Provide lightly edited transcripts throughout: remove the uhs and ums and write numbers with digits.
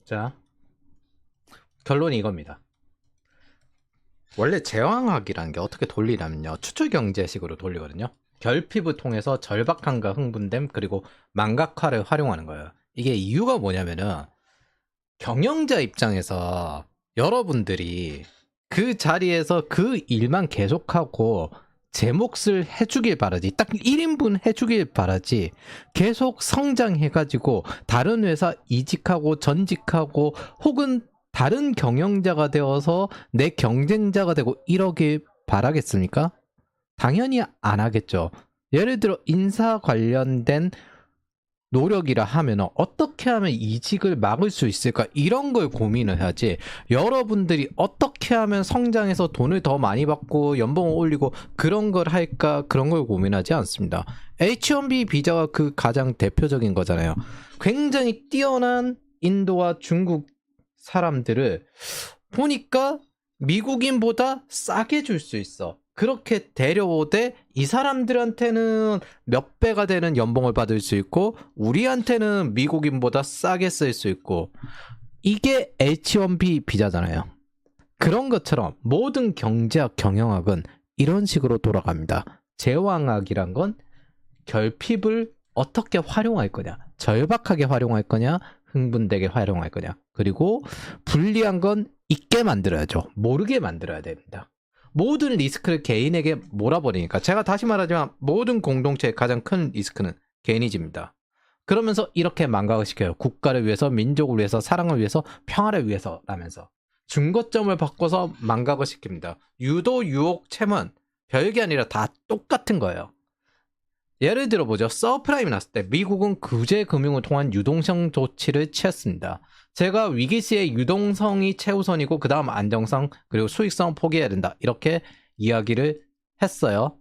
자, 결론이 이겁니다. 원래 제왕학이라는 게 어떻게 돌리냐면요. 추출경제식으로 돌리거든요. 결핍을 통해서 절박함과 흥분됨 그리고 망각화를 활용하는 거예요. 이게 이유가 뭐냐면은 경영자 입장에서 여러분들이 그 자리에서 그 일만 계속하고 제 몫을 해주길 바라지, 딱 1인분 해주길 바라지, 계속 성장해가지고 다른 회사 이직하고 전직하고 혹은 다른 경영자가 되어서 내 경쟁자가 되고 이러길 바라겠습니까? 당연히 안 하겠죠. 예를 들어 인사 관련된 노력이라 하면 어떻게 하면 이직을 막을 수 있을까, 이런 걸 고민을 해야지, 여러분들이 어떻게 하면 성장해서 돈을 더 많이 받고 연봉을 올리고 그런 걸 할까, 그런 걸 고민하지 않습니다. H1B 비자가 그 가장 대표적인 거잖아요. 굉장히 뛰어난 인도와 중국 사람들을 보니까 미국인보다 싸게 줄 수 있어. 그렇게 데려오되 이 사람들한테는 몇 배가 되는 연봉을 받을 수 있고 우리한테는 미국인보다 싸게 쓸 수 있고, 이게 H1B 비자잖아요. 그런 것처럼 모든 경제학, 경영학은 이런 식으로 돌아갑니다. 제왕학이란 건 결핍을 어떻게 활용할 거냐, 절박하게 활용할 거냐, 흥분되게 활용할 거냐, 그리고 불리한 건 있게 만들어야죠. 모르게 만들어야 됩니다. 모든 리스크를 개인에게 몰아버리니까, 제가 다시 말하지만 모든 공동체의 가장 큰 리스크는 개인이집니다. 그러면서 이렇게 망각을 시켜요. 국가를 위해서, 민족을 위해서, 사랑을 위해서, 평화를 위해서 라면서 중거점을 바꿔서 망각을 시킵니다. 유도, 유혹, 채무 별게 아니라 다 똑같은 거예요. 예를 들어보죠. 서프라임이 났을 때 미국은 구제 금융을 통한 유동성 조치를 취했습니다. 제가 위기 시에 유동성이 최우선이고 그 다음 안정성 그리고 수익성 포기해야 된다, 이렇게 이야기를 했어요.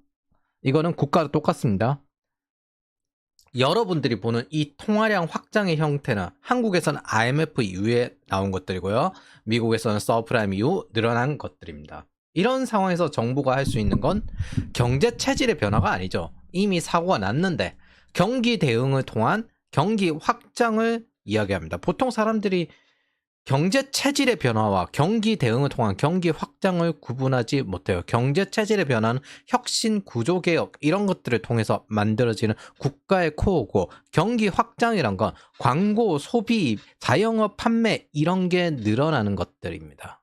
이거는 국가도 똑같습니다. 여러분들이 보는 이 통화량 확장의 형태는 한국에서는 IMF 이후에 나온 것들이고요. 미국에서는 서프라임 이후 늘어난 것들입니다. 이런 상황에서 정부가 할 수 있는 건 경제 체질의 변화가 아니죠. 이미 사고가 났는데 경기 대응을 통한 경기 확장을 이야기합니다. 보통 사람들이 경제 체질의 변화와 경기 대응을 통한 경기 확장을 구분하지 못해요. 경제 체질의 변화는 혁신, 구조개혁 이런 것들을 통해서 만들어지는 국가의 코어고, 경기 확장이란 건 광고, 소비, 자영업, 판매 이런 게 늘어나는 것들입니다.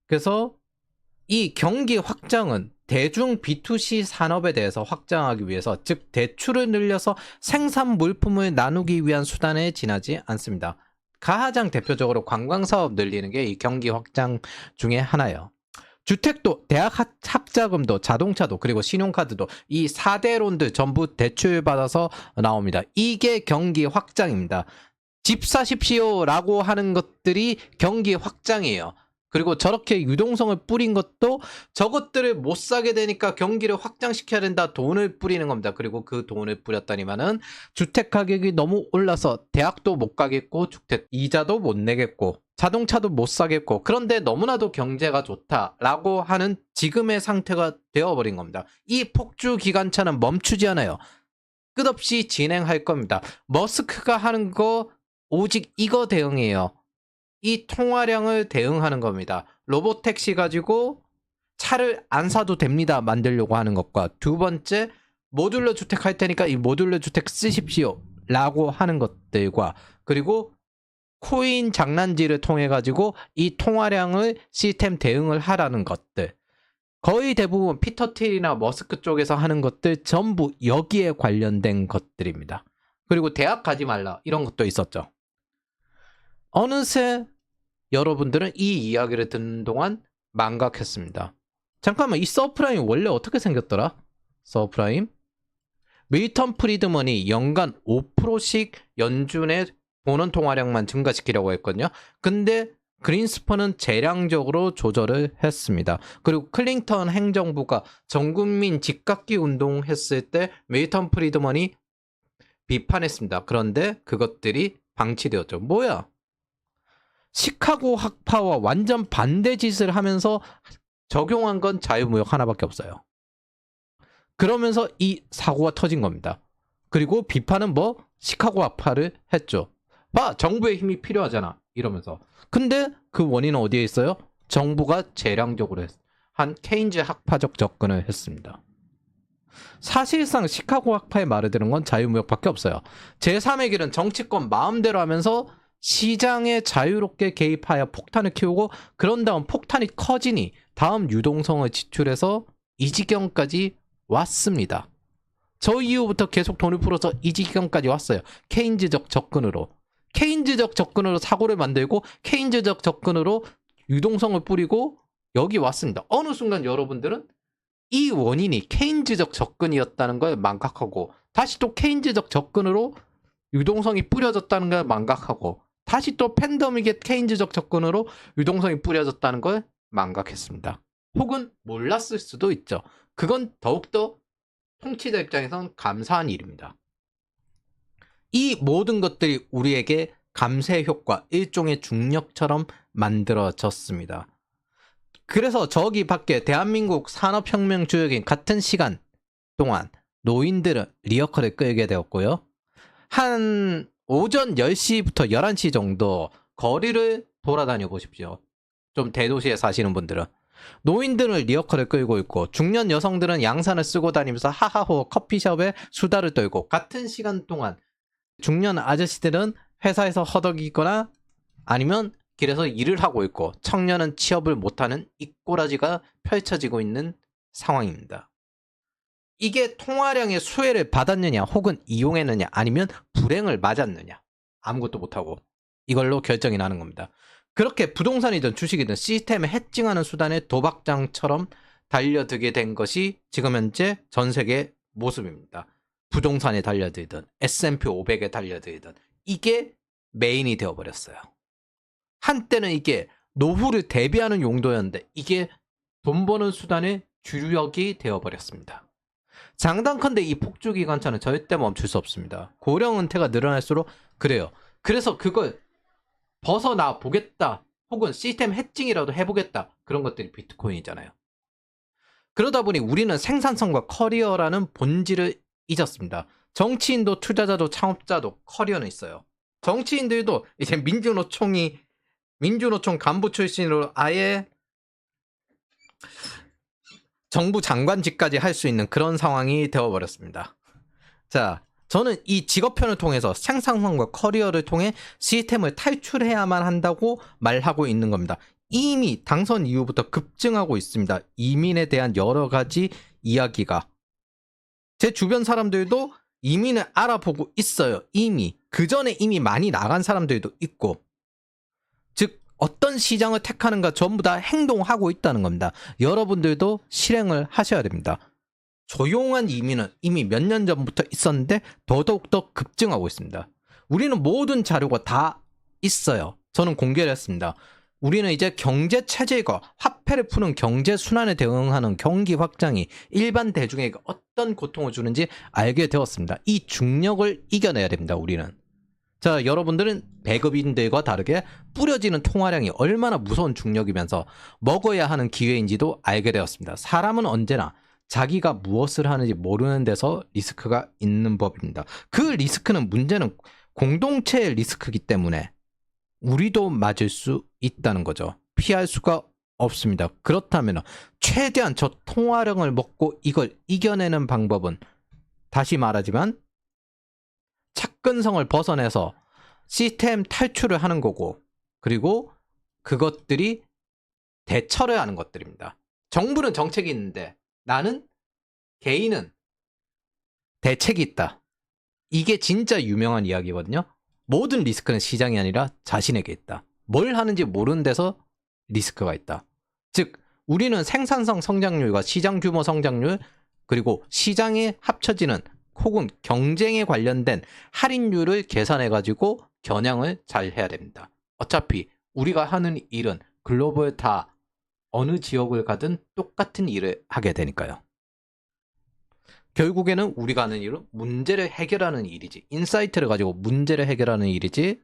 그래서 이 경기 확장은 대중 B2C 산업에 대해서 확장하기 위해서, 즉 대출을 늘려서 생산 물품을 나누기 위한 수단에 지나지 않습니다. 가장 대표적으로 관광사업 늘리는 게 이 경기 확장 중에 하나예요. 주택도, 대학 학자금도, 자동차도, 그리고 신용카드도 이 4대 론들 전부 대출 받아서 나옵니다. 이게 경기 확장입니다. 집 사십시오 라고 하는 것들이 경기 확장이에요. 그리고 저렇게 유동성을 뿌린 것도 저것들을 못 사게 되니까 경기를 확장시켜야 된다, 돈을 뿌리는 겁니다. 그리고 그 돈을 뿌렸더니만은 주택 가격이 너무 올라서 대학도 못 가겠고, 주택 이자도 못 내겠고, 자동차도 못 사겠고, 그런데 너무나도 경제가 좋다라고 하는 지금의 상태가 되어버린 겁니다. 이 폭주 기관차는 멈추지 않아요. 끝없이 진행할 겁니다. 머스크가 하는 거 오직 이거 대응이에요. 이 통화량을 대응하는 겁니다. 로보택시 가지고 차를 안 사도 됩니다 만들려고 하는 것과, 두 번째 모듈러 주택 할 테니까 이 모듈러 주택 쓰십시오 라고 하는 것들과, 그리고 코인 장난질을 통해 가지고 이 통화량을 시스템 대응을 하라는 것들, 거의 대부분 피터 틸이나 머스크 쪽에서 하는 것들 전부 여기에 관련된 것들입니다. 그리고 대학 가지 말라 이런 것도 있었죠. 어느새 여러분들은 이 이야기를 듣는 동안 망각했습니다. 잠깐만, 이 서프라임 원래 어떻게 생겼더라? 서프라임? 밀턴 프리드먼이 연간 5%씩 연준의 본원 통화량만 증가시키려고 했거든요. 근데 그린스펀은 재량적으로 조절을 했습니다. 그리고 클린턴 행정부가 전국민 집값기 운동했을 때 밀턴 프리드먼이 비판했습니다. 그런데 그것들이 방치되었죠. 뭐야? 시카고 학파와 완전 반대 짓을 하면서 적용한 건 자유무역 하나밖에 없어요. 그러면서 이 사고가 터진 겁니다. 그리고 비판은 뭐 시카고 학파를 했죠. 봐, 정부의 힘이 필요하잖아. 이러면서. 근데 그 원인은 어디에 있어요? 정부가 재량적으로 한 케인즈 학파적 접근을 했습니다. 사실상 시카고 학파의 말을 들은 건 자유무역밖에 없어요. 제3의 길은 정치권 마음대로 하면서 시장에 자유롭게 개입하여 폭탄을 키우고 그런 다음 폭탄이 커지니 다음 유동성을 지출해서 이 지경까지 왔습니다. 저 이후부터 계속 돈을 풀어서 이 지경까지 왔어요. 케인즈적 접근으로. 케인즈적 접근으로 사고를 만들고 케인즈적 접근으로 유동성을 뿌리고 여기 왔습니다. 어느 순간 여러분들은 이 원인이 케인즈적 접근이었다는 걸 망각하고 다시 또 케인즈적 접근으로 유동성이 뿌려졌다는 걸 망각하고 다시 또 팬데믹의 케인즈적 접근으로 유동성이 뿌려졌다는 걸 망각했습니다. 혹은 몰랐을 수도 있죠. 그건 더욱더 통치자 입장에선 감사한 일입니다. 이 모든 것들이 우리에게 감세 효과, 일종의 중력처럼 만들어졌습니다. 그래서 저기 밖에 대한민국 산업혁명 주역인 같은 시간 동안 노인들은 리어카를 끌게 되었고요. 한 오전 10시부터 11시 정도 거리를 돌아다녀 보십시오. 좀 대도시에 사시는 분들은. 노인들은 리어카를 끌고 있고 중년 여성들은 양산을 쓰고 다니면서 하하호 커피숍에 수다를 떨고 같은 시간 동안 중년 아저씨들은 회사에서 허덕이거나 아니면 길에서 일을 하고 있고 청년은 취업을 못하는 이 꼬라지가 펼쳐지고 있는 상황입니다. 이게 통화량의 수혜를 받았느냐 혹은 이용했느냐 아니면 불행을 맞았느냐 아무것도 못하고 이걸로 결정이 나는 겁니다. 그렇게 부동산이든 주식이든 시스템을 해칭하는 수단의 도박장처럼 달려들게 된 것이 지금 현재 전 세계 모습입니다. 부동산에 달려들든 S&P 500에 달려들든 이게 메인이 되어버렸어요. 한때는 이게 노후를 대비하는 용도였는데 이게 돈 버는 수단의 주력이 되어버렸습니다. 장단컨대 이 폭주기관차는 절대 멈출 수 없습니다. 고령 은퇴가 늘어날수록 그래요. 그래서 그걸 벗어나 보겠다 혹은 시스템 해칭이라도 해보겠다 그런 것들이 비트코인이잖아요. 그러다 보니 우리는 생산성과 커리어라는 본질을 잊었습니다. 정치인도 투자자도 창업자도 커리어는 있어요. 정치인들도 이제 민주노총 간부 출신으로 아예 정부 장관직까지 할 수 있는 그런 상황이 되어버렸습니다. 자, 저는 이 직업편을 통해서 생산성과 커리어를 통해 시스템을 탈출해야만 한다고 말하고 있는 겁니다. 이미 당선 이후부터 급증하고 있습니다. 이민에 대한 여러 가지 이야기가. 제 주변 사람들도 이민을 알아보고 있어요. 이미. 그 전에 이미 많이 나간 사람들도 있고. 즉 어떤 시장을 택하는가 전부 다 행동하고 있다는 겁니다. 여러분들도 실행을 하셔야 됩니다. 조용한 이민은 이미 몇 년 전부터 있었는데 더더욱더 급증하고 있습니다. 우리는 모든 자료가 다 있어요. 저는 공개를 했습니다. 우리는 이제 경제 체질과 화폐를 푸는 경제 순환에 대응하는 경기 확장이 일반 대중에게 어떤 고통을 주는지 알게 되었습니다. 이 중력을 이겨내야 됩니다. 우리는. 자, 여러분들은 배급인들과 다르게 뿌려지는 통화량이 얼마나 무서운 중력이면서 먹어야 하는 기회인지도 알게 되었습니다. 사람은 언제나 자기가 무엇을 하는지 모르는 데서 리스크가 있는 법입니다. 그 리스크는 문제는 공동체의 리스크이기 때문에 우리도 맞을 수 있다는 거죠. 피할 수가 없습니다. 그렇다면 최대한 저 통화량을 먹고 이걸 이겨내는 방법은 다시 말하지만 착근성을 벗어내서 시스템 탈출을 하는 거고 그리고 그것들이 대처를 하는 것들입니다. 정부는 정책이 있는데 나는 개인은 대책이 있다. 이게 진짜 유명한 이야기거든요. 모든 리스크는 시장이 아니라 자신에게 있다. 뭘 하는지 모르는 데서 리스크가 있다. 즉 우리는 생산성 성장률과 시장 규모 성장률 그리고 시장에 합쳐지는 혹은 경쟁에 관련된 할인율을 계산해가지고 겨냥을 잘 해야 됩니다. 어차피 우리가 하는 일은 글로벌 다 어느 지역을 가든 똑같은 일을 하게 되니까요. 결국에는 우리가 하는 일은 문제를 해결하는 일이지 인사이트를 가지고 문제를 해결하는 일이지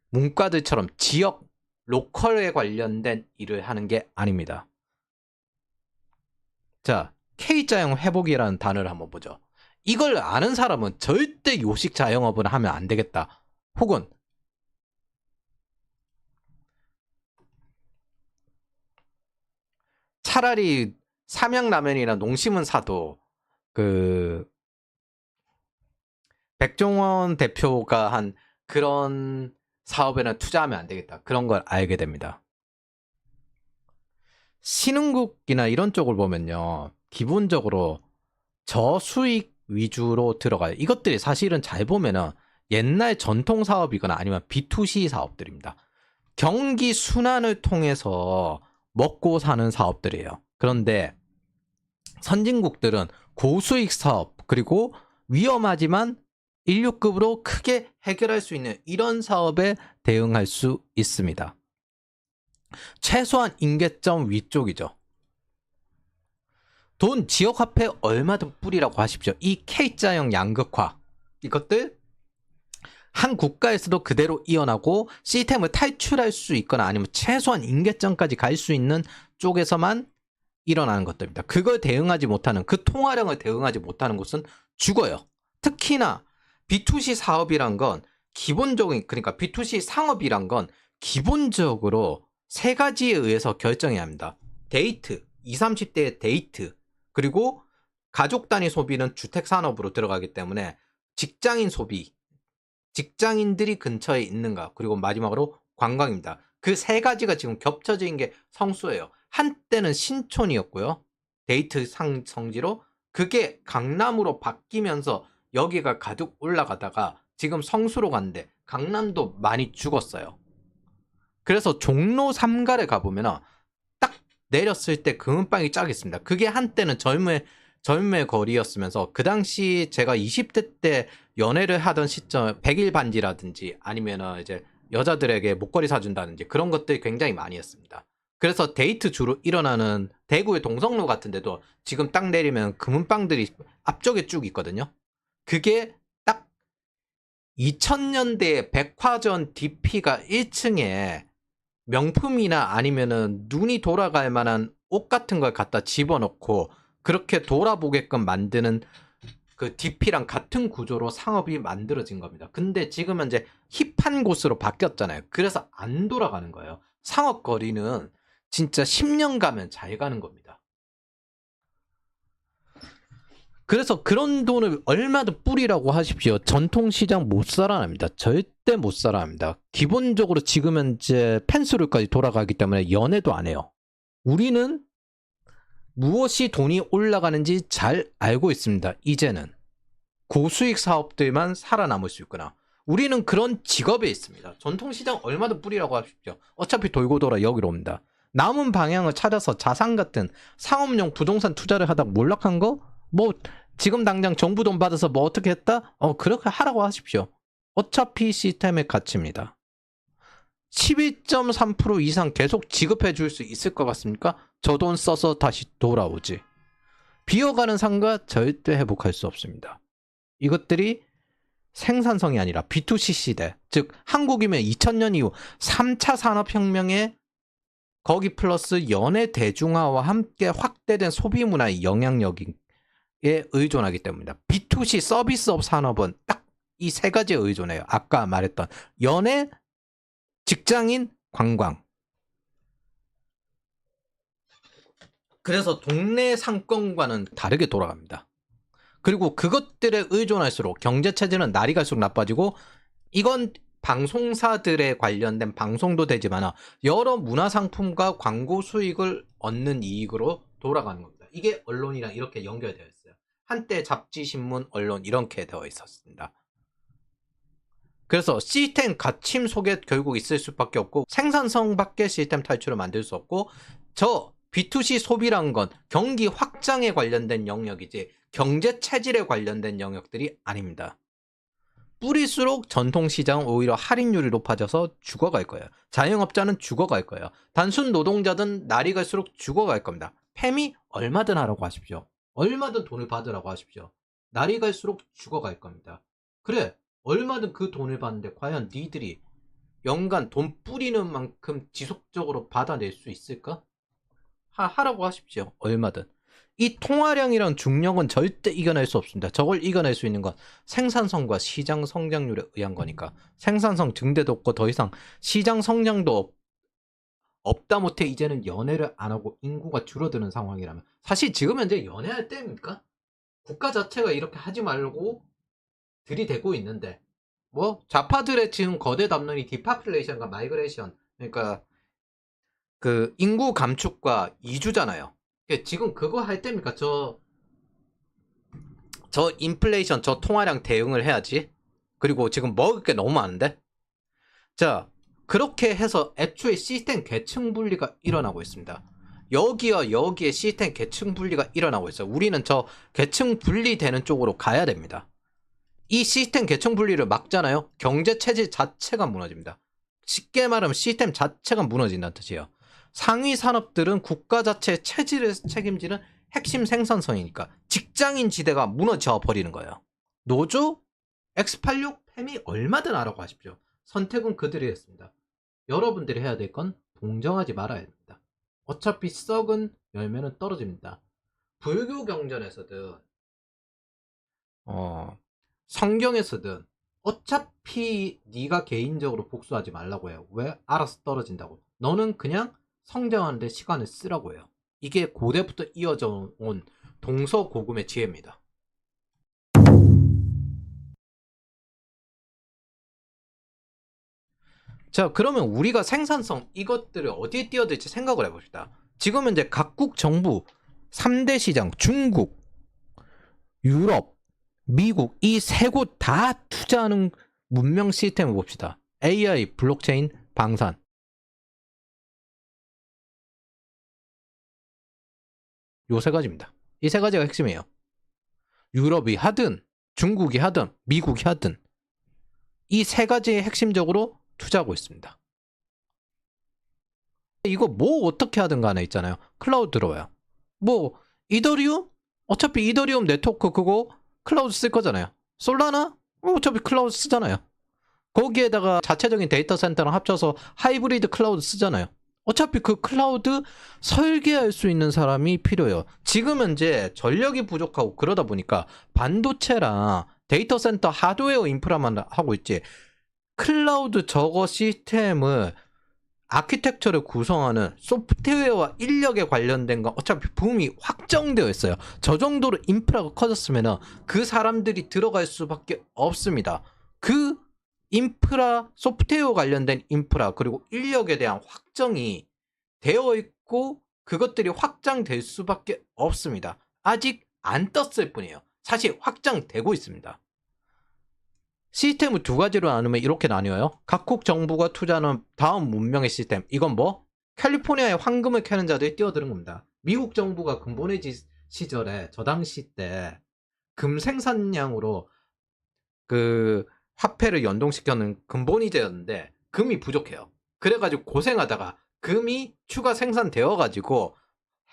문과들처럼 지역, 로컬에 관련된 일을 하는 게 아닙니다. 자, K자형 회복이라는 단어를 한번 보죠. 이걸 아는 사람은 절대 요식 자영업을 하면 안 되겠다. 혹은 차라리 삼양라면이나 농심은 사도 그 백종원 대표가 한 그런 사업에는 투자하면 안 되겠다. 그런 걸 알게 됩니다. 신흥국이나 이런 쪽을 보면요. 기본적으로 저수익 위주로 들어가요. 이것들이 사실은 잘 보면은 옛날 전통 사업이거나 아니면 B2C 사업들입니다. 경기 순환을 통해서 먹고 사는 사업들이에요. 그런데 선진국들은 고수익 사업 그리고 위험하지만 인류급으로 크게 해결할 수 있는 이런 사업에 대응할 수 있습니다. 최소한 임계점 위쪽이죠. 돈 지역화폐 얼마든 뿌리라고 하십시오. 이 K자형 양극화 이것들 한 국가에서도 그대로 이어나고 시스템을 탈출할 수 있거나 아니면 최소한 임계점까지 갈 수 있는 쪽에서만 일어나는 것들입니다. 그걸 대응하지 못하는 그 통화량을 대응하지 못하는 곳은 죽어요. 특히나 B2C 사업이란 건 기본적인 그러니까 B2C 상업이란 건 기본적으로 세 가지에 의해서 결정해야 합니다. 데이트, 20, 30대의 데이트 그리고 가족 단위 소비는 주택 산업으로 들어가기 때문에 직장인 소비, 직장인들이 근처에 있는가 그리고 마지막으로 관광입니다. 그 세 가지가 지금 겹쳐진 게 성수예요. 한때는 신촌이었고요. 데이트 성지로 그게 강남으로 바뀌면서 여기가 가득 올라가다가 지금 성수로 갔는데 강남도 많이 죽었어요. 그래서 종로 3가를 가보면 딱 내렸을 때 금은방이 쫙 있습니다. 그게 한때는 젊음의 거리였으면서 그 당시 제가 20대 때 연애를 하던 시점 100일 반지라든지 아니면 이제 여자들에게 목걸이 사준다든지 그런 것들이 굉장히 많이 했습니다. 그래서 데이트 주로 일어나는 대구의 동성로 같은 데도 지금 딱 내리면 금은방들이 앞쪽에 쭉 있거든요. 그게 딱 2000년대 백화점 DP가 1층에 명품이나 아니면은 눈이 돌아갈 만한 옷 같은 걸 갖다 집어넣고 그렇게 돌아보게끔 만드는 그 DP랑 같은 구조로 상업이 만들어진 겁니다. 근데 지금은 이제 힙한 곳으로 바뀌었잖아요. 그래서 안 돌아가는 거예요. 상업 거리는 진짜 10년 가면 잘 가는 겁니다. 그래서 그런 돈을 얼마든 뿌리라고 하십시오. 전통시장 못 살아납니다. 절대 못 살아납니다. 기본적으로 지금은 이제 펜스룰까지 돌아가기 때문에 연애도 안 해요. 우리는 무엇이 돈이 올라가는지 잘 알고 있습니다. 이제는 고수익 사업들만 살아남을 수 있구나. 우리는 그런 직업에 있습니다. 전통시장 얼마든 뿌리라고 하십시오. 어차피 돌고 돌아 여기로 옵니다. 남은 방향을 찾아서 자산 같은 상업용 부동산 투자를 하다 몰락한 거? 뭐 지금 당장 정부 돈 받아서 뭐 어떻게 했다? 그렇게 하라고 하십시오. 어차피 시스템의 가치입니다. 11.3% 이상 계속 지급해 줄 수 있을 것 같습니까? 저 돈 써서 다시 돌아오지. 비어가는 상가 절대 회복할 수 없습니다. 이것들이 생산성이 아니라 B2C 시대, 즉 한국이면 2000년 이후 3차 산업혁명에 거기 플러스 연애 대중화와 함께 확대된 소비 문화의 영향력에 의존하기 때문입니다. B2C 서비스업 산업은 딱 이 세 가지에 의존해요. 아까 말했던 연애, 직장인, 관광. 그래서 동네 상권과는 다르게 돌아갑니다. 그리고 그것들에 의존할수록 경제체제는 날이 갈수록 나빠지고 이건 방송사들에 관련된 방송도 되지만 여러 문화상품과 광고 수익을 얻는 이익으로 돌아가는 겁니다. 이게 언론이랑 이렇게 연결되어 있어요. 한때 잡지, 신문, 언론 이렇게 되어 있었습니다. 그래서 시스템 갇힘 속에 결국 있을 수밖에 없고 생산성밖에 시스템 탈출을 만들 수 없고 저 B2C 소비란 건 경기 확장에 관련된 영역이지 경제 체질에 관련된 영역들이 아닙니다. 뿌릴수록 전통시장은 오히려 할인율이 높아져서 죽어갈 거예요. 자영업자는 죽어갈 거예요. 단순 노동자든 날이 갈수록 죽어갈 겁니다. 팸이 얼마든 하라고 하십시오. 얼마든 돈을 받으라고 하십시오. 날이 갈수록 죽어갈 겁니다. 그래, 얼마든 그 돈을 받는데 과연 니들이 연간 돈 뿌리는 만큼 지속적으로 받아낼 수 있을까? 하라고 하십시오. 얼마든. 이 통화량이랑 중력은 절대 이겨낼 수 없습니다. 저걸 이겨낼 수 있는 건 생산성과 시장 성장률에 의한 거니까. 생산성 증대도 없고 더 이상 시장 성장도 없다 못해 이제는 연애를 안 하고 인구가 줄어드는 상황이라면, 사실 지금 현재 연애할 때입니까? 국가 자체가 이렇게 하지 말고 들이대고 있는데, 뭐 좌파들의 지금 거대 담론이 디파퓰레이션과 마이그레이션, 그러니까 그 인구 감축과 이주잖아요. 지금 그거 할 때입니까? 저 인플레이션, 저 통화량 대응을 해야지. 그리고 지금 먹을 게 너무 많은데. 자, 그렇게 해서 애초에 시스템 계층 분리가 일어나고 있습니다. 여기와 여기에 시스템 계층 분리가 일어나고 있어요. 우리는 저 계층 분리되는 쪽으로 가야 됩니다. 이 시스템 계층 분리를 막잖아요. 경제 체질 자체가 무너집니다. 쉽게 말하면 시스템 자체가 무너진다는 뜻이에요. 상위 산업들은 국가 자체의 체질을 책임지는 핵심 생산성이니까 직장인 지대가 무너져 버리는 거예요. 노조, X86, 페미 얼마든 하라고 하십시오. 선택은 그들이 했습니다. 여러분들이 해야 될 건 동정하지 말아야 됩니다. 어차피 썩은 열매는 떨어집니다. 불교 경전에서든 성경에서든 어차피 네가 개인적으로 복수하지 말라고 해요. 왜? 알아서 떨어진다고. 너는 그냥 성장하는데 시간을 쓰라고 해요. 이게 고대부터 이어져 온 동서고금의 지혜입니다. 자, 그러면 우리가 생산성 이것들을 어디에 띄어들지 생각을 해봅시다. 지금 현재 각국 정부 3대 시장 중국, 유럽, 미국 이 세 곳 다 투자하는 문명 시스템을 봅시다. AI, 블록체인, 방산. 요 세 가지입니다. 이 세 가지가 핵심이에요. 유럽이 하든 중국이 하든 미국이 하든 이 세 가지에 핵심적으로 투자하고 있습니다. 이거 뭐 어떻게 하든 간에 있잖아요. 클라우드 들어와요. 뭐 이더리움? 어차피 이더리움 네트워크 그거 클라우드 쓸 거잖아요. 솔라나? 어차피 클라우드 쓰잖아요. 거기에다가 자체적인 데이터 센터랑 합쳐서 하이브리드 클라우드 쓰잖아요. 어차피 그 클라우드 설계할 수 있는 사람이 필요해요. 지금 현재 전력이 부족하고 그러다 보니까 반도체랑 데이터 센터 하드웨어 인프라만 하고 있지, 클라우드 저거 시스템을 아키텍처를 구성하는 소프트웨어와 인력에 관련된 건 어차피 붐이 확정되어 있어요. 저 정도로 인프라가 커졌으면 그 사람들이 들어갈 수밖에 없습니다. 그 인프라, 소프트웨어 관련된 인프라 그리고 인력에 대한 확정이 되어 있고 그것들이 확장될 수밖에 없습니다. 아직 안 떴을 뿐이에요. 사실 확장되고 있습니다. 시스템을 두 가지로 나누면 이렇게 나뉘어요. 각국 정부가 투자하는 다음 문명의 시스템. 이건 뭐? 캘리포니아에 황금을 캐는 자들이 뛰어드는 겁니다. 미국 정부가 근본의 시절에 저 당시 때 금 생산량으로 그 화폐를 연동시켜는 근본이제였는데 금이 부족해요. 그래가지고 고생하다가 금이 추가 생산되어가지고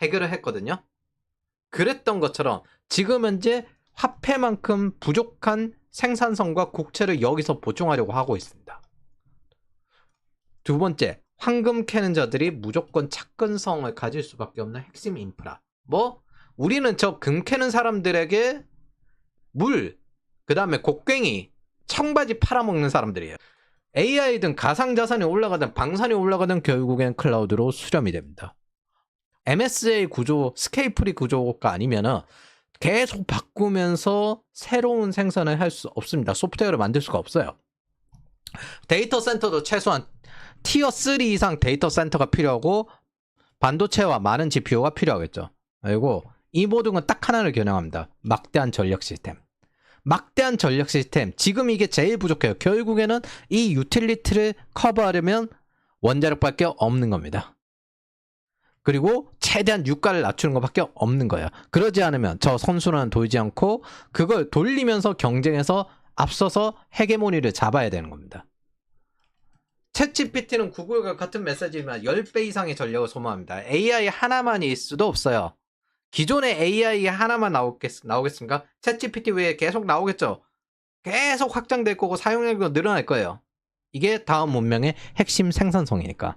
해결을 했거든요. 그랬던 것처럼 지금 현재 화폐만큼 부족한 생산성과 국채를 여기서 보충하려고 하고 있습니다. 두 번째, 황금 캐는 자들이 무조건 착근성을 가질 수밖에 없는 핵심 인프라. 뭐? 우리는 저 금 캐는 사람들에게 물, 그 다음에 곡괭이, 청바지 팔아먹는 사람들이에요. AI든 가상자산이 올라가든 방산이 올라가든 결국엔 클라우드로 수렴이 됩니다. MSA 구조, 스케이프리 구조가 아니면은 계속 바꾸면서 새로운 생산을 할 수 없습니다. 소프트웨어를 만들 수가 없어요. 데이터 센터도 최소한 티어 3 이상 데이터 센터가 필요하고 반도체와 많은 GPU가 필요하겠죠. 그리고 이 모든 건 딱 하나를 겨냥합니다. 막대한 전력 시스템. 막대한 전력 시스템. 지금 이게 제일 부족해요. 결국에는 이 유틸리티를 커버하려면 원자력밖에 없는 겁니다. 그리고 최대한 유가를 낮추는 것밖에 없는 거예요. 그러지 않으면 저 선순환은 돌지 않고 그걸 돌리면서 경쟁에서 앞서서 헤게모니를 잡아야 되는 겁니다. 챗GPT는 구글과 같은 메시지지만 10배 이상의 전력을 소모합니다. AI 하나만일 수도 없어요. 기존의 AI 하나만 나오겠습니까? 챗GPT 외에 계속 나오겠죠. 계속 확장될 거고 사용량도 늘어날 거예요. 이게 다음 문명의 핵심 생산성이니까.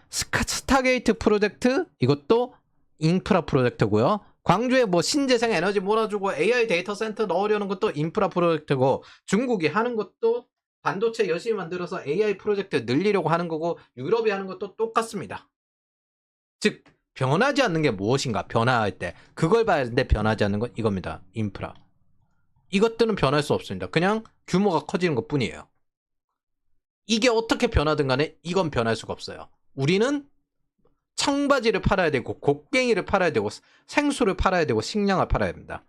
스타게이트 프로젝트, 이것도 인프라 프로젝트고요. 광주에 뭐 신재생 에너지 몰아주고 AI 데이터 센터 넣으려는 것도 인프라 프로젝트고, 중국이 하는 것도 반도체 열심히 만들어서 AI 프로젝트 늘리려고 하는 거고, 유럽이 하는 것도 똑같습니다. 즉 변하지 않는 게 무엇인가? 변화할 때 그걸 봐야 되는데, 변하지 않는 건 이겁니다. 인프라. 이것들은 변할 수 없습니다. 그냥 규모가 커지는 것 뿐이에요. 이게 어떻게 변하든 간에 이건 변할 수가 없어요. 우리는 청바지를 팔아야 되고, 곡괭이를 팔아야 되고, 생수를 팔아야 되고, 식량을 팔아야 됩니다.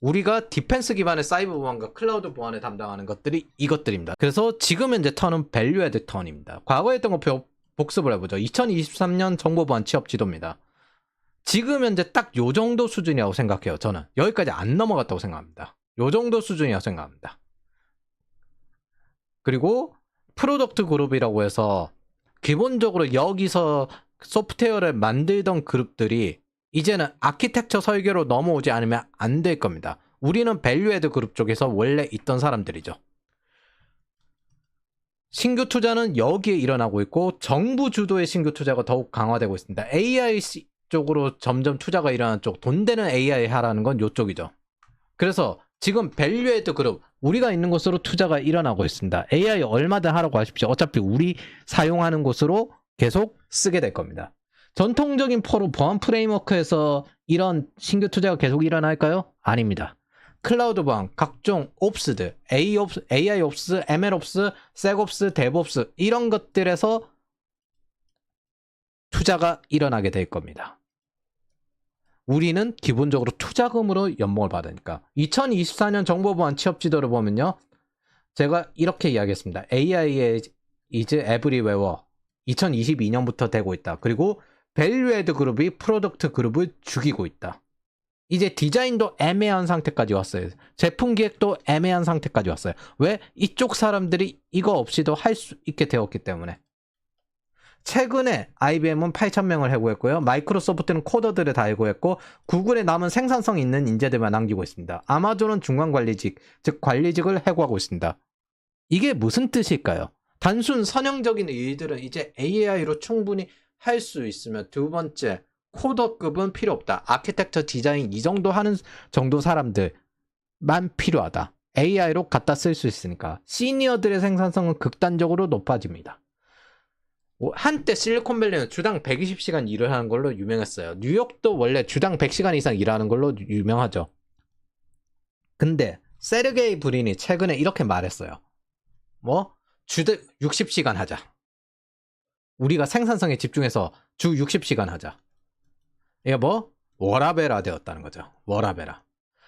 우리가 디펜스 기반의 사이버 보안과 클라우드 보안을 담당하는 것들이 이것들입니다. 그래서 지금 현재 턴은 밸류 애드 턴입니다. 과거에 했던 거 복습을 해보죠. 2023년 정보보안 취업 지도입니다. 지금 현재 딱 요 정도 수준이라고 생각해요. 저는 여기까지 안 넘어갔다고 생각합니다. 요 정도 수준이라고 생각합니다. 그리고 프로덕트 그룹이라고 해서 기본적으로 여기서 소프트웨어를 만들던 그룹들이 이제는 아키텍처 설계로 넘어오지 않으면 안 될 겁니다. 우리는 밸류애드 그룹 쪽에서 원래 있던 사람들이죠. 신규 투자는 여기에 일어나고 있고, 정부 주도의 신규 투자가 더욱 강화되고 있습니다. AI 쪽으로 점점 투자가 일어나는 쪽, 돈 되는 AI 하라는 건 이쪽이죠. 그래서 지금 밸류애드 그룹, 우리가 있는 곳으로 투자가 일어나고 있습니다. AI 얼마든 하라고 하십시오. 어차피 우리 사용하는 곳으로 계속 쓰게 될 겁니다. 전통적인 보안 프레임워크에서 이런 신규 투자가 계속 일어날까요? 아닙니다. 클라우드 보안, 각종 옵스들, AI 옵스, ML 옵스, 섹옵스, 데브옵스, 이런 것들에서 투자가 일어나게 될 겁니다. 우리는 기본적으로 투자금으로 연봉을 받으니까. 2024년 정보보안 취업 지도를 보면요, 제가 이렇게 이야기했습니다. AI is everywhere. 2022년부터 되고 있다. 그리고 밸류애드 그룹이 프로덕트 그룹을 죽이고 있다. 이제 디자인도 애매한 상태까지 왔어요. 제품 기획도 애매한 상태까지 왔어요. 왜? 이쪽 사람들이 이거 없이도 할 수 있게 되었기 때문에. 최근에 IBM은 8,000명을 해고했고요. 마이크로소프트는 코더들을 다 해고했고, 구글에 남은 생산성 있는 인재들만 남기고 있습니다. 아마존은 중간관리직, 즉 관리직을 해고하고 있습니다. 이게 무슨 뜻일까요? 단순 선형적인 일들은 이제 AI로 충분히 할 수 있으면, 두 번째, 코더급은 필요 없다. 아키텍처 디자인 이 정도 하는 정도 사람들만 필요하다. AI로 갖다 쓸 수 있으니까. 시니어들의 생산성은 극단적으로 높아집니다. 한때 실리콘밸리는 주당 120시간 일을 하는 걸로 유명했어요. 뉴욕도 원래 주당 100시간 이상 일하는 걸로 유명하죠. 근데 세르게이 브린이 최근에 이렇게 말했어요. 주당 60시간 하자. 우리가 생산성에 집중해서 주 60시간 하자. 이게 워라벨화 되었다는 거죠. 워라벨화.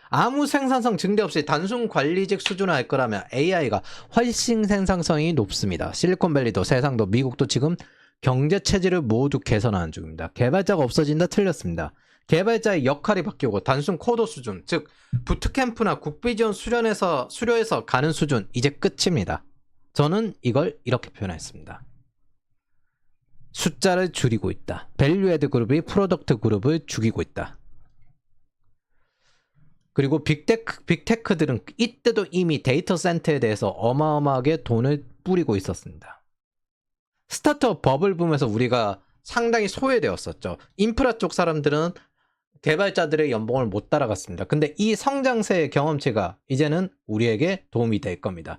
아무 생산성 증대 없이 단순 관리직 수준을 할 거라면 AI가 훨씬 생산성이 높습니다. 실리콘밸리도 세상도 미국도 지금 경제 체질을 모두 개선하는 중입니다. 개발자가 없어진다? 틀렸습니다. 개발자의 역할이 바뀌고 단순 코더 수준, 즉 부트캠프나 국비지원 수료해서 가는 수준, 이제 끝입니다. 저는 이걸 이렇게 표현했습니다. 숫자를 줄이고 있다. 밸류애드 그룹이 프로덕트 그룹을 죽이고 있다. 그리고 빅테크들은 이때도 이미 데이터 센터에 대해서 어마어마하게 돈을 뿌리고 있었습니다. 스타트업 버블 붐에서 우리가 상당히 소외되었었죠. 인프라 쪽 사람들은 개발자들의 연봉을 못 따라갔습니다. 근데 이 성장세의 경험치가 이제는 우리에게 도움이 될 겁니다.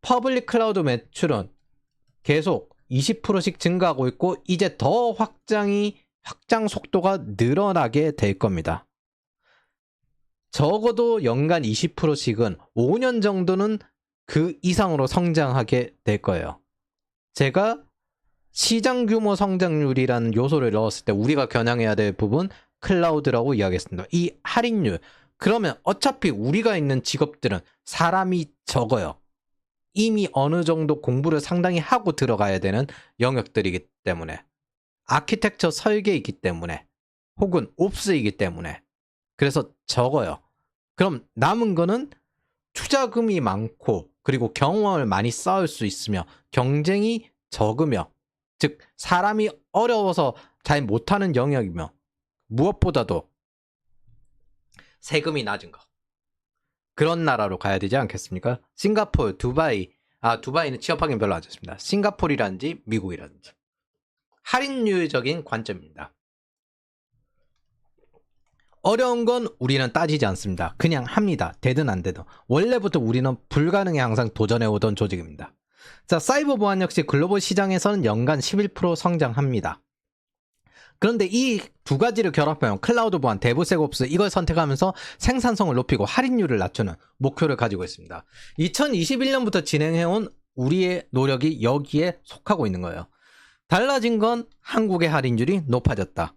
퍼블릭 클라우드 매출은 계속 20%씩 증가하고 있고, 이제 더 확장 속도가 늘어나게 될 겁니다. 적어도 연간 20%씩은 5년 정도는 그 이상으로 성장하게 될 거예요. 제가 시장 규모 성장률이라는 요소를 넣었을 때 우리가 겨냥해야 될 부분, 클라우드라고 이야기했습니다. 이 할인율, 그러면 어차피 우리가 있는 직업들은 사람이 적어요. 이미 어느 정도 공부를 상당히 하고 들어가야 되는 영역들이기 때문에, 아키텍처 설계이기 때문에, 혹은 옵스이기 때문에, 그래서 적어요. 그럼 남은 거는 투자금이 많고, 그리고 경험을 많이 쌓을 수 있으며, 경쟁이 적으며, 즉 사람이 어려워서 잘 못하는 영역이며, 무엇보다도 세금이 낮은 거, 그런 나라로 가야 되지 않겠습니까? 싱가포르, 두바이는 취업하기는 별로 안 좋습니다. 싱가포르라든지 미국이라든지. 할인율적인 관점입니다. 어려운 건 우리는 따지지 않습니다. 그냥 합니다. 되든 안 되든. 원래부터 우리는 불가능에 항상 도전해오던 조직입니다. 자, 사이버 보안 역시 글로벌 시장에서는 연간 11% 성장합니다. 그런데 이 두 가지를 결합하면 클라우드 보안, 데브세옵스 이걸 선택하면서 생산성을 높이고 할인율을 낮추는 목표를 가지고 있습니다. 2021년부터 진행해온 우리의 노력이 여기에 속하고 있는 거예요. 달라진 건 한국의 할인율이 높아졌다.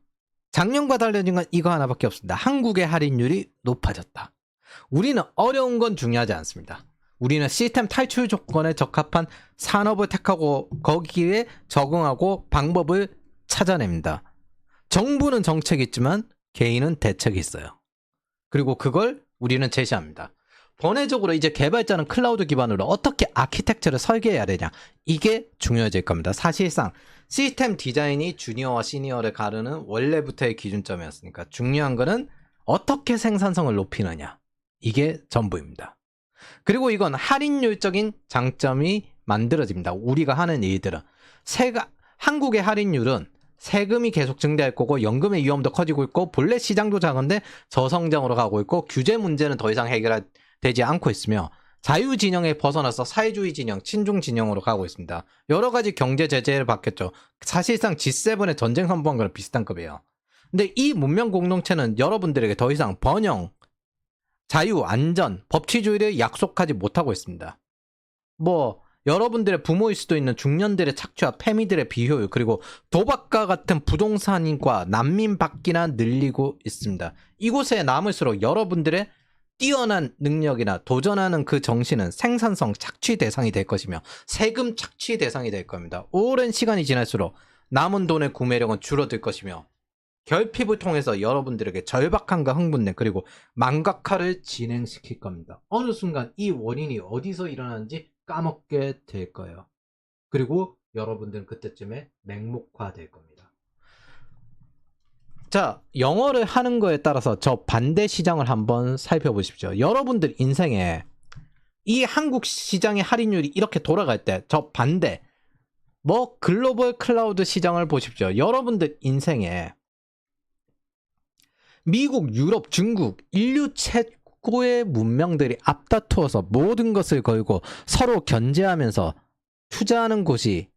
작년과 달라진 건 이거 하나밖에 없습니다. 한국의 할인율이 높아졌다. 우리는 어려운 건 중요하지 않습니다. 우리는 시스템 탈출 조건에 적합한 산업을 택하고 거기에 적응하고 방법을 찾아냅니다. 정부는 정책이 있지만 개인은 대책이 있어요. 그리고 그걸 우리는 제시합니다. 번외적으로 이제 개발자는 클라우드 기반으로 어떻게 아키텍처를 설계해야 되냐, 이게 중요해질 겁니다. 사실상 시스템 디자인이 주니어와 시니어를 가르는 원래부터의 기준점이었으니까 중요한 거는 어떻게 생산성을 높이느냐, 이게 전부입니다. 그리고 이건 할인율적인 장점이 만들어집니다. 우리가 하는 일들은 한국의 할인율은 세금이 계속 증대할 거고 연금의 위험도 커지고 있고 본래 시장도 작은데 저성장으로 가고 있고 규제 문제는 더 이상 해결되지 않고 있으며 자유진영에 벗어나서 사회주의 진영, 친중 진영으로 가고 있습니다. 여러 가지 경제 제재를 받겠죠. 사실상 G7의 전쟁 선포한 거랑 비슷한 급이에요. 근데 이 문명 공동체는 여러분들에게 더 이상 번영, 자유, 안전, 법치주의를 약속하지 못하고 있습니다. 여러분들의 부모일 수도 있는 중년들의 착취와 패미들의 비효율, 그리고 도박과 같은 부동산과 난민 받기나 늘리고 있습니다. 이곳에 남을수록 여러분들의 뛰어난 능력이나 도전하는 그 정신은 생산성 착취 대상이 될 것이며 세금 착취 대상이 될 겁니다. 오랜 시간이 지날수록 남은 돈의 구매력은 줄어들 것이며 결핍을 통해서 여러분들에게 절박함과 흥분됨 그리고 망각화를 진행시킬 겁니다. 어느 순간 이 원인이 어디서 일어나는지 까먹게 될 거예요. 그리고 여러분들은 그때쯤에 맹목화될 겁니다. 자, 영어를 하는 거에 따라서 저 반대 시장을 한번 살펴보십시오. 여러분들 인생에 이 한국 시장의 할인율이 이렇게 돌아갈 때 저 반대 글로벌 클라우드 시장을 보십시오. 여러분들 인생에 미국, 유럽, 중국, 인류 최고의 문명들이 앞다투어서 모든 것을 걸고 서로 견제하면서 투자하는 곳이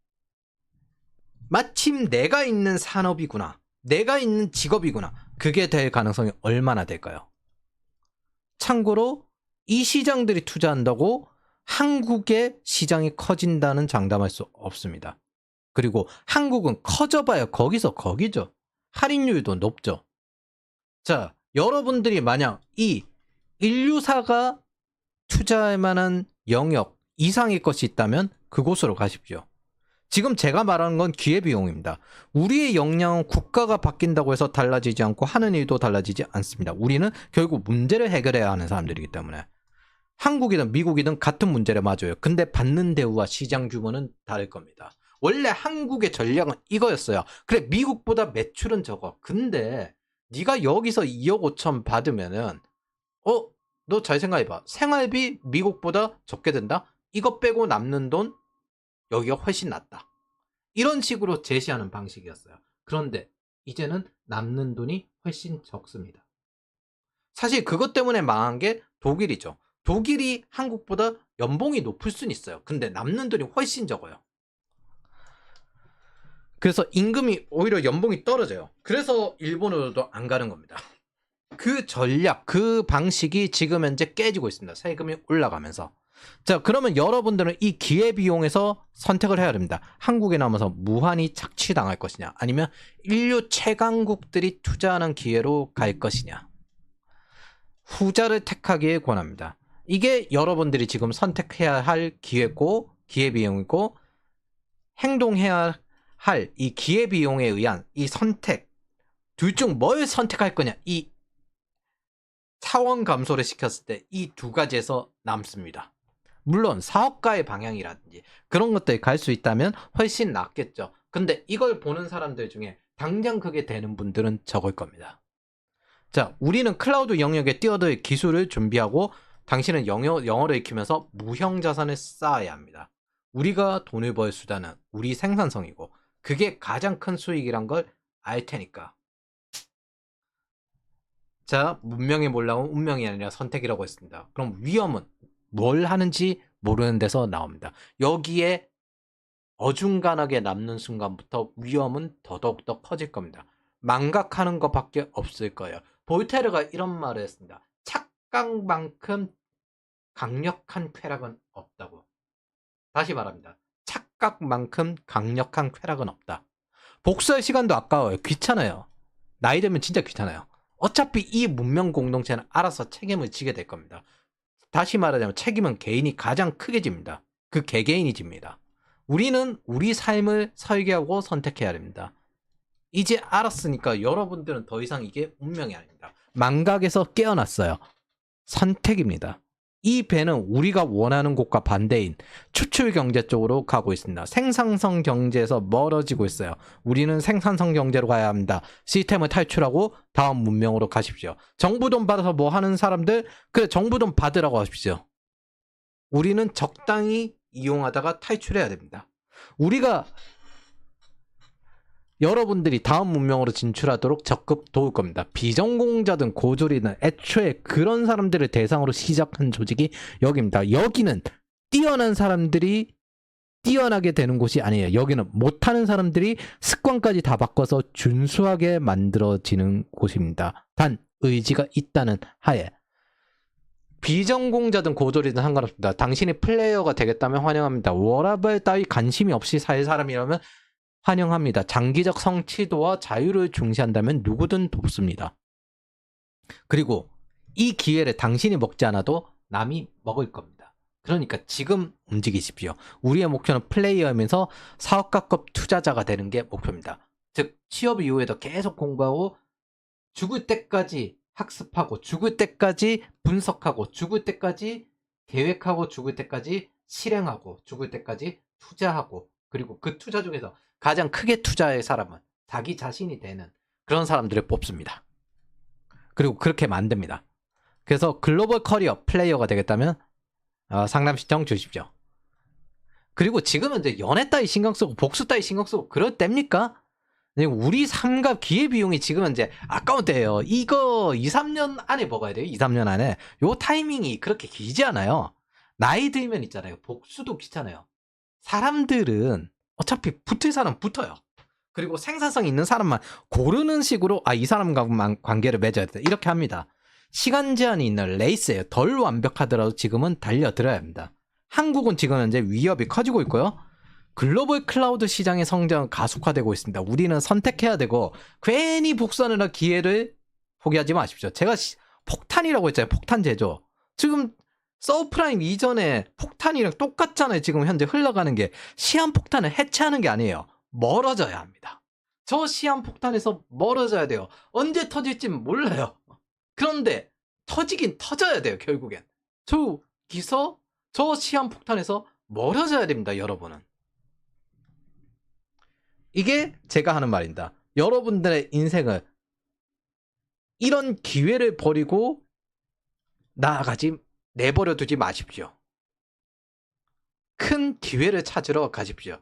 마침 내가 있는 산업이구나, 내가 있는 직업이구나, 그게 될 가능성이 얼마나 될까요? 참고로 이 시장들이 투자한다고 한국의 시장이 커진다는 장담할 수 없습니다. 그리고 한국은 커져봐야 거기서 거기죠. 할인율도 높죠. 자, 여러분들이 만약 이 인류사가 투자할 만한 영역 이상의 것이 있다면 그곳으로 가십시오. 지금 제가 말하는 건 기회비용입니다. 우리의 역량은 국가가 바뀐다고 해서 달라지지 않고 하는 일도 달라지지 않습니다. 우리는 결국 문제를 해결해야 하는 사람들이기 때문에 한국이든 미국이든 같은 문제를 마주해요. 근데 받는 대우와 시장 규모는 다를 겁니다. 원래 한국의 전략은 이거였어요. 그래, 미국보다 매출은 적어. 근데 네가 여기서 2억 5천 받으면은 너 잘 생각해봐. 생활비 미국보다 적게 든다? 이거 빼고 남는 돈 여기가 훨씬 낫다. 이런 식으로 제시하는 방식이었어요. 그런데 이제는 남는 돈이 훨씬 적습니다. 사실 그것 때문에 망한 게 독일이죠. 독일이 한국보다 연봉이 높을 수는 있어요. 근데 남는 돈이 훨씬 적어요. 그래서 임금이 오히려 연봉이 떨어져요. 그래서 일본으로도 안 가는 겁니다. 그 전략, 그 방식이 지금 현재 깨지고 있습니다. 세금이 올라가면서. 자, 그러면 여러분들은 이 기회비용에서 선택을 해야 됩니다. 한국에 남아서 무한히 착취당할 것이냐, 아니면 인류 최강국들이 투자하는 기회로 갈 것이냐. 후자를 택하기에 권합니다. 이게 여러분들이 지금 선택해야 할 기회고 기회비용이고, 행동해야 할 이 기회비용에 의한 이 선택, 둘 중 뭘 선택할 거냐, 이 차원 감소를 시켰을 때 이 두 가지에서 남습니다. 물론 사업가의 방향이라든지 그런 것들이 갈 수 있다면 훨씬 낫겠죠. 근데 이걸 보는 사람들 중에 당장 그게 되는 분들은 적을 겁니다. 자, 우리는 클라우드 영역에 뛰어들 기술을 준비하고 당신은 영어를 익히면서 무형 자산을 쌓아야 합니다. 우리가 돈을 벌 수단은 우리 생산성이고 그게 가장 큰 수익이란 걸 알 테니까. 자, 문명의 몰락은 운명이 아니라 선택이라고 했습니다. 그럼 위험은 뭘 하는지 모르는 데서 나옵니다. 여기에 어중간하게 남는 순간부터 위험은 더더욱더 커질 겁니다. 망각하는 것밖에 없을 거예요. 볼테르가 이런 말을 했습니다. 착각만큼 강력한 쾌락은 없다고. 다시 말합니다. 착각만큼 강력한 쾌락은 없다. 복수할 시간도 아까워요. 귀찮아요. 나이 들면 진짜 귀찮아요. 어차피 이 문명 공동체는 알아서 책임을 지게 될 겁니다. 다시 말하자면 책임은 개인이 가장 크게 집니다. 그 개개인이 집니다. 우리는 우리 삶을 설계하고 선택해야 됩니다. 이제 알았으니까 여러분들은 더 이상 이게 운명이 아닙니다. 망각에서 깨어났어요. 선택입니다. 이 배는 우리가 원하는 곳과 반대인 추출 경제 쪽으로 가고 있습니다. 생산성 경제에서 멀어지고 있어요. 우리는 생산성 경제로 가야 합니다. 시스템을 탈출하고 다음 문명으로 가십시오. 정부 돈 받아서 뭐 하는 사람들, 그래 정부 돈 받으라고 하십시오. 우리는 적당히 이용하다가 탈출해야 됩니다. 우리가 여러분들이 다음 문명으로 진출하도록 적극 도울 겁니다. 비전공자든 고졸이든 애초에 그런 사람들을 대상으로 시작한 조직이 여기입니다. 여기는 뛰어난 사람들이 뛰어나게 되는 곳이 아니에요. 여기는 못하는 사람들이 습관까지 다 바꿔서 준수하게 만들어지는 곳입니다. 단 의지가 있다는 하에. 비전공자든 고졸이든 상관없습니다. 당신이 플레이어가 되겠다면 환영합니다. 워라밸 따위 관심이 없이 살 사람이라면 환영합니다. 장기적 성취도와 자유를 중시한다면 누구든 돕습니다. 그리고 이 기회를 당신이 먹지 않아도 남이 먹을 겁니다. 그러니까 지금 움직이십시오. 우리의 목표는 플레이어이면서 사업가급 투자자가 되는 게 목표입니다. 즉 취업 이후에도 계속 공부하고 죽을 때까지 학습하고 죽을 때까지 분석하고 죽을 때까지 계획하고 죽을 때까지 실행하고 죽을 때까지 투자하고 그리고 그 투자 중에서 가장 크게 투자할 사람은 자기 자신이 되는 그런 사람들을 뽑습니다. 그리고 그렇게 만듭니다. 그래서 글로벌 커리어 플레이어가 되겠다면 상담 신청 주십시오. 그리고 지금은 이제 연애 따위 신경 쓰고 복수 따위 신경 쓰고 그럴 때입니까? 우리 삶과 기회비용이 지금은 이제 아까운 때예요. 이거 2, 3년 안에 먹어야 돼요. 2, 3년 안에. 요 타이밍이 그렇게 길지 않아요. 나이 들면 있잖아요. 복수도 귀찮아요. 사람들은 어차피 붙을 사람 붙어요. 그리고 생산성 있는 사람만 고르는 식으로 이 사람과만 관계를 맺어야 돼. 이렇게 합니다. 시간 제한이 있는 레이스예요. 덜 완벽하더라도 지금은 달려들어야 합니다. 한국은 지금 현재 위협이 커지고 있고요. 글로벌 클라우드 시장의 성장은 가속화되고 있습니다. 우리는 선택해야 되고 괜히 복수하느라 기회를 포기하지 마십시오. 제가 폭탄이라고 했잖아요. 폭탄 제조. 지금 서브프라임 이전에 폭탄이랑 똑같잖아요. 지금 현재 흘러가는 게 시한폭탄을 해체하는 게 아니에요. 멀어져야 합니다. 저 시한폭탄에서 멀어져야 돼요. 언제 터질지 몰라요. 그런데 터지긴 터져야 돼요. 결국엔. 저기서 저 시한폭탄에서 멀어져야 됩니다. 여러분은. 이게 제가 하는 말입니다. 여러분들의 인생을 이런 기회를 버리고 내버려 두지 마십시오. 큰 기회를 찾으러 가십시오.